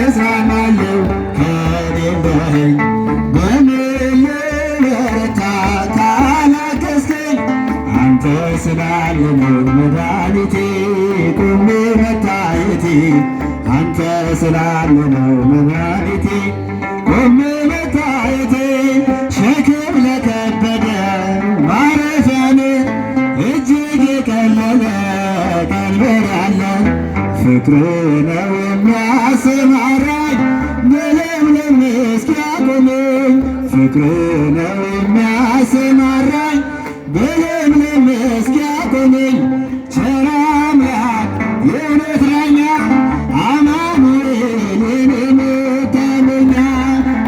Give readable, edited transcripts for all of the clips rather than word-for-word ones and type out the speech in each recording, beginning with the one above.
እጽናናለሁ ከሌለኸኝ? በምን ልበረታ ካላገዝከኝ? አንተ ስላለ ነው መድኃኒቴ ቆሜ መታየቴ። አንተ ስላለ ነው መድኃኒቴ ቆሜ መታየቴ። ሸክም ለከበደ ማረፊያነ እጅግ የቀለለ ቀንበር ያለ ፍቅር ነው የሚያሰማራኝ በለምለም መስክ ያቆመኝ። ፍቅር ነው የሚያሰማራኝ በለምለም መስክ ያቆመኝ። ቸር አምላክ የእውነት ዳኛ አማኑኤል የኔ መታመኛ።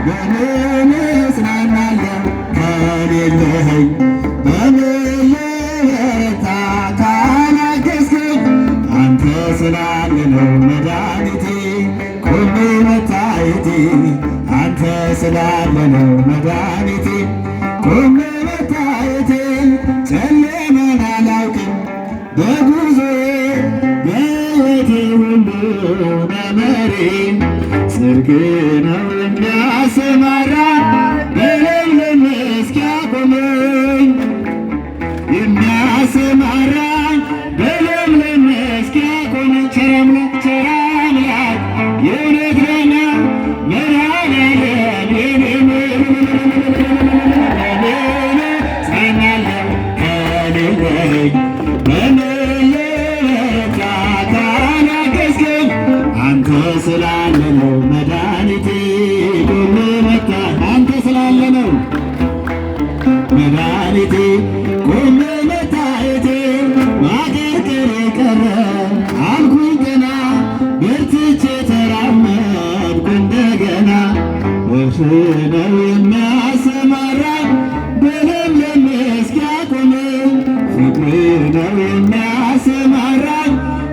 በምን እጽናናለሁ ከሌለኸኝ? በምን ልበረታ ካላገዝከኝ? አንተ ስላለ ነው መድኃኒቴ ቆሜ መታየቴ። አንተ ስላለ ነው መድኃኒቴ ቆሜ መታየቴ። ጨለማን አላውቅም በጉዞዬ በሕይወቴ ሁሉ መመሬ። ጽድቅ ነው የሚያሰማራ በለምለም መስክ ያቆመኝ። የሚያሰማራኝ በለምለም መስክ ያቆመኝ። ቸር አምላክ ቸር አምላክ የእውነት ዳኛ መድኃኔዓለም የኔ እጽናናለሁ ከሌለኸኝ? በምን ልበረታ ካላገዝከኝ? አንተ ስላለ ነው መድኃኒቴ ቆሜ መታየቴ። አንተ ስላለ ነው መድኃኒቴ ቆሜ መታየቴ። ማቀርቀር ቀረ አልኩኝ ገና በርትቼ ተራመድኩ እንደገና። ፍቅር ነው የሚያሰማራኝ በለምለም መስክ ያቆመኝ። ፍቅር ነው የሚያሰማራኝ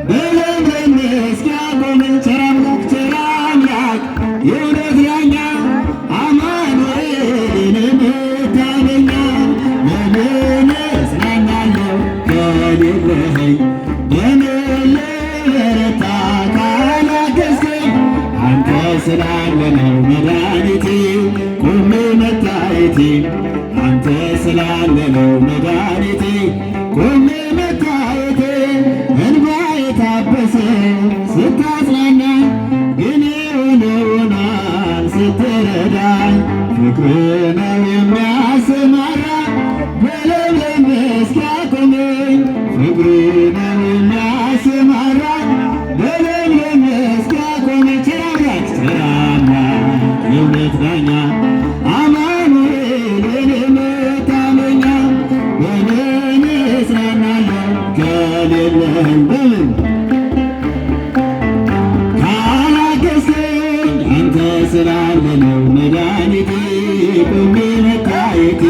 በለምለም መስክ ያቆመኝ። ቸር አምላክ ቸር አምላክ የእውነት ዳኛ አማኑኤል መታመኛ። በምን እጽናናለሁ ከሌለኸኝ? በምን ልበረታ ካላገዝከኝ? አንተ ስላለ ነው መድኃኒቴ ቆሜ መታየቴ። አንተ ስላለ ነው መድኃኒቴ ቆሜ መታየቴ። እንባዬ ታበሰ ስታጽናና ግን የሆነውናል ስትረዳኝ። ፍቅር ነው የሚያሰማራ በለምለም መስክ ያቆመኝ። ፍቅር ነው የሚያሰማራ በለምለም መስክ ያቆመኝ። ቸር አምላክ ቸር አምላክ የእውነት ዳኛ አማኑኤል የኔ መታመኛ። በምን እጽናናለሁ ከሌለኸኝ? በምን ካላገዝከኝ? አንተ ስላለ ነው መድኃኒቴ ቆሜ መታየቴ።